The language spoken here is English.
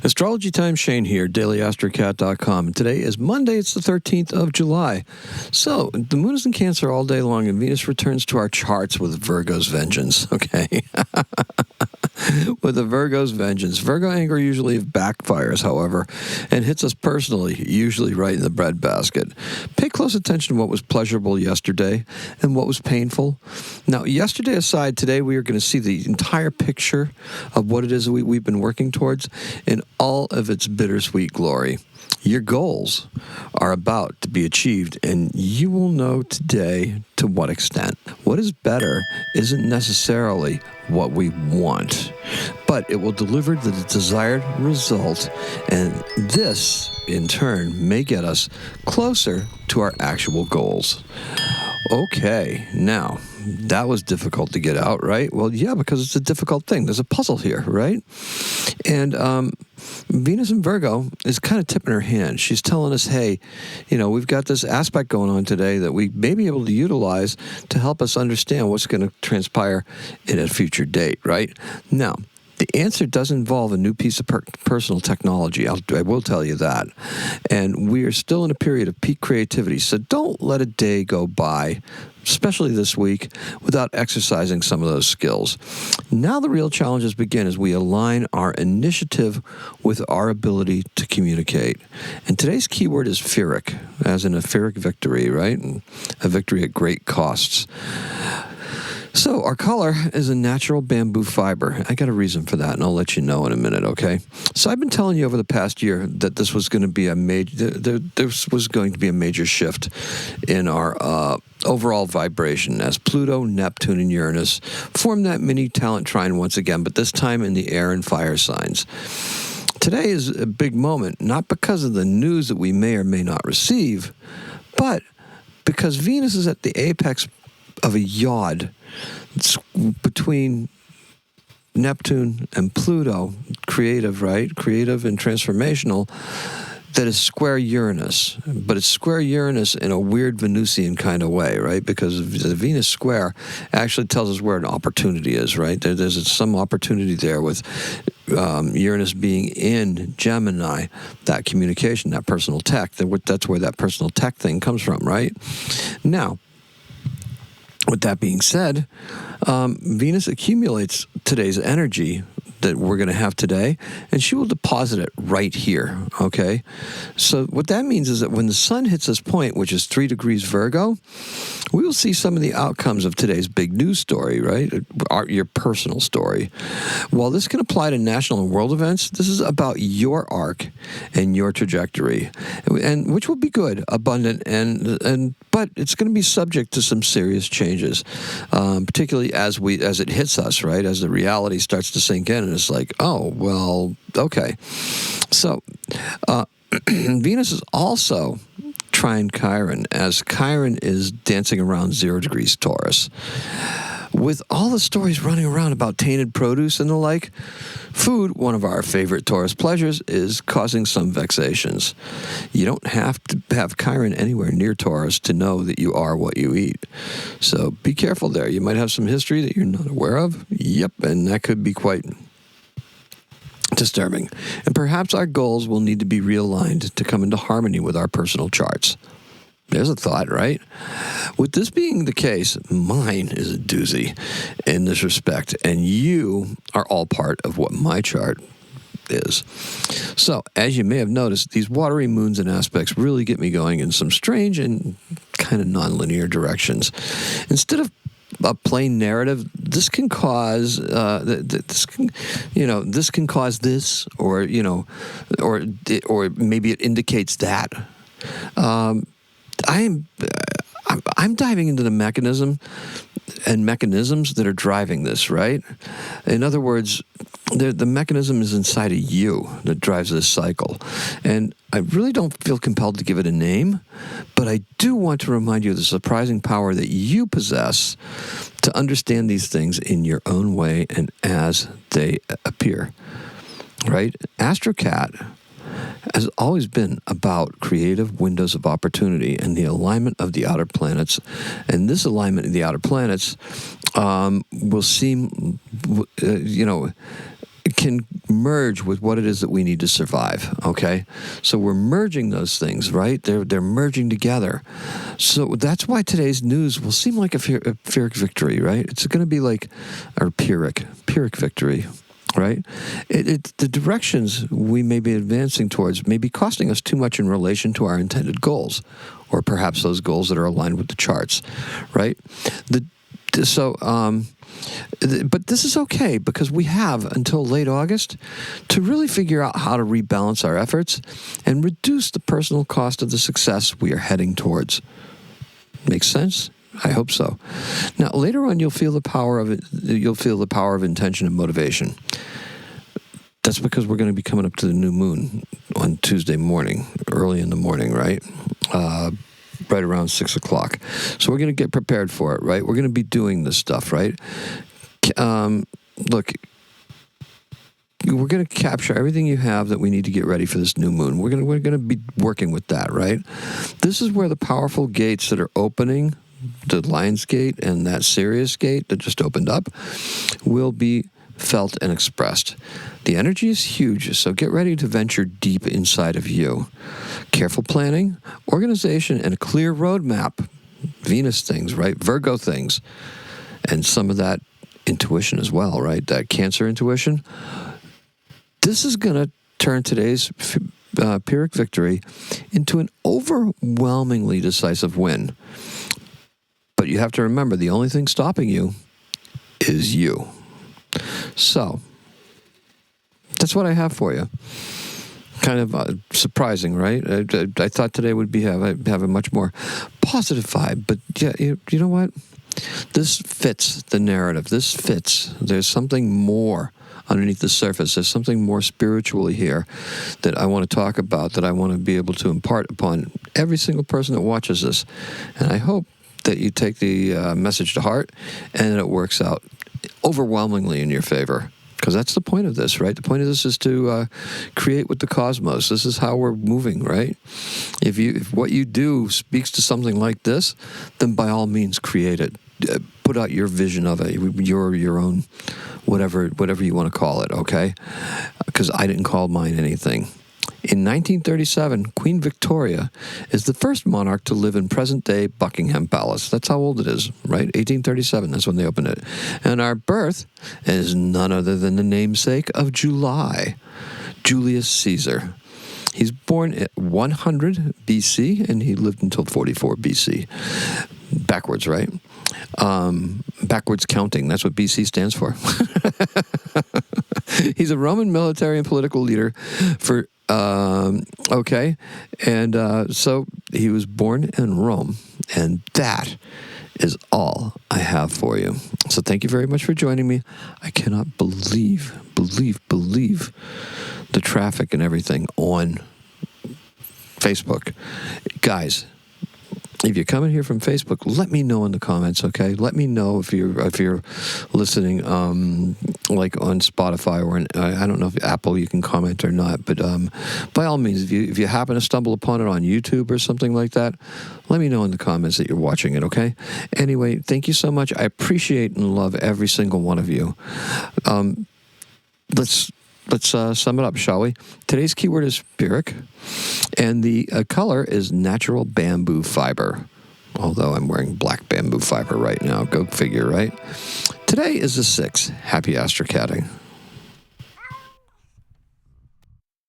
Astrology time, Shane here, daily-astrocat.com. And today is Monday, it's the 13th of July. So, the moon is in Cancer all day long, and Venus returns to our charts with Virgo's vengeance, okay? With the Virgo's vengeance. Virgo anger usually backfires, however, and hits us personally, usually right in the breadbasket. Pay close attention to what was pleasurable yesterday and what was painful. Now, yesterday aside, today we are going to see the entire picture of what it is we've been working towards in all of its bittersweet glory. Your goals are about to be achieved, and you will know today to what extent. What is better isn't necessarily what we want, but it will deliver the desired result, and this, in turn, may get us closer to our actual goals. Okay, now, that was difficult to get out, right? Well, yeah, because it's a difficult thing. There's a puzzle here, right? And Venus in Virgo is kind of tipping her hand. She's telling us, hey, we've got this aspect going on today that we may be able to utilize to help us understand what's going to transpire in a future date, right? Now, the answer does involve a new piece of personal technology. I will tell you that. And we are still in a period of peak creativity, so don't let a day go by, especially this week, without exercising some of those skills. Now the real challenges begin as we align our initiative with our ability to communicate. And today's keyword is Pyrrhic, as in a Pyrrhic victory, right? And a victory at great costs. So our color is a natural bamboo fiber. I got a reason for that, and I'll let you know in a minute, okay? So I've been telling you over the past year that this was going to be a major shift in our overall vibration as Pluto, Neptune, and Uranus form that mini talent trine once again, but this time in the air and fire signs. Today is a big moment, not because of the news that we may or may not receive, but because Venus is at the apex of a yod between Neptune and Pluto, creative, right? Creative and transformational, that is square Uranus. But it's square Uranus in a weird Venusian kind of way, right? Because the Venus square actually tells us where an opportunity is, right? There's some opportunity there with Uranus being in Gemini, that communication, that personal tech. That's where that personal tech thing comes from, right? Now, with that being said, Venus accumulates today's energy that we're going to have today, and she will deposit it right here, okay? So what that means is that when the sun hits this point, which is 3 degrees Virgo, we will see some of the outcomes of today's big news story, right? Your personal story. While this can apply to national and world events, this is about your arc and your trajectory, and which will be good, abundant, but it's going to be subject to some serious changes, particularly as it hits us, right? As the reality starts to sink in, and it's like, oh, well, okay. So Venus is also trine Chiron, as Chiron is dancing around 0 degrees Taurus. With all the stories running around about tainted produce and the like, food, one of our favorite Taurus pleasures, is causing some vexations. You don't have to have Chiron anywhere near Taurus to know that you are what you eat. So be careful there. You might have some history that you're not aware of. Yep, and that could be quite disturbing. And perhaps our goals will need to be realigned to come into harmony with our personal charts. There's a thought, right? With this being the case, mine is a doozy in this respect, and you are all part of what my chart is. So, as you may have noticed, these watery moons and aspects really get me going in some strange and kind of nonlinear directions. Instead of a plain narrative, this can cause this can cause this, or maybe it indicates that. I'm diving into the mechanisms that are driving this, right? In other words, the mechanism is inside of you that drives this cycle. And I really don't feel compelled to give it a name, but I do want to remind you of the surprising power that you possess to understand these things in your own way and as they appear, right? Astrocat has always been about creative windows of opportunity and the alignment of the outer planets. And this alignment of the outer planets will seem, can merge with what it is that we need to survive, okay? So we're merging those things, right? They're merging together. So that's why today's news will seem like a Pyrrhic victory, right? It's going to be like a Pyrrhic victory, right? The directions we may be advancing towards may be costing us too much in relation to our intended goals, or perhaps those goals that are aligned with the charts, right? But this is okay, because we have until late August to really figure out how to rebalance our efforts and reduce the personal cost of the success we are heading towards. Makes sense? I hope so. Now, later on, you'll feel the power of it. You'll feel the power of intention and motivation. That's because we're going to be coming up to the new moon on Tuesday morning, early in the morning, right? Right around 6 o'clock. So we're going to get prepared for it, right? We're going to be doing this stuff, right? Look, we're going to capture everything you have that we need to get ready for this new moon. We're going to be working with that, right? This is where the powerful gates that are opening, the Lion's Gate and that Sirius Gate that just opened up, will be felt and expressed. The energy is huge, so get ready to venture deep inside of you. Careful planning, organization, and a clear roadmap. Venus things, right? Virgo things. And some of that intuition as well, right? That Cancer intuition. This is going to turn today's Pyrrhic victory into an overwhelmingly decisive win. But you have to remember, the only thing stopping you is you. So, that's what I have for you. Kind of surprising, right? I thought today would have a much more positive vibe, but yeah, you know what? This fits the narrative. This fits. There's something more underneath the surface. There's something more spiritually here that I want to talk about, that I want to be able to impart upon every single person that watches this. And I hope that you take the message to heart and that it works out overwhelmingly in your favor. Because that's the point of this, right? The point of this is to create with the cosmos. This is how we're moving, right? If what you do speaks to something like this, then by all means create it. Put out your vision of it, your own, whatever you want to call it, okay? Because I didn't call mine anything. In 1937, Queen Victoria is the first monarch to live in present-day Buckingham Palace. That's how old it is, right? 1837, that's when they opened it. And our birth is none other than the namesake of July, Julius Caesar. He's born at 100 BC, and he lived until 44 BC. Backwards, right? Backwards counting. That's what BC stands for. He's a Roman military and political leader for... okay, and so he was born in Rome, and that is all I have for you. So thank you very much for joining me. I cannot believe the traffic and everything on Facebook. Guys, if you're coming here from Facebook, let me know in the comments, okay? Let me know if you're listening, like on Spotify or I don't know if Apple you can comment or not, but by all means, if you happen to stumble upon it on YouTube or something like that, let me know in the comments that you're watching it, okay? Anyway, thank you so much. I appreciate and love every single one of you. Let's sum it up, shall we? Today's keyword is Pyrrhic, and the color is natural bamboo fiber. Although I'm wearing black bamboo fiber right now. Go figure, right? Today is the 6th. Happy astrocatting.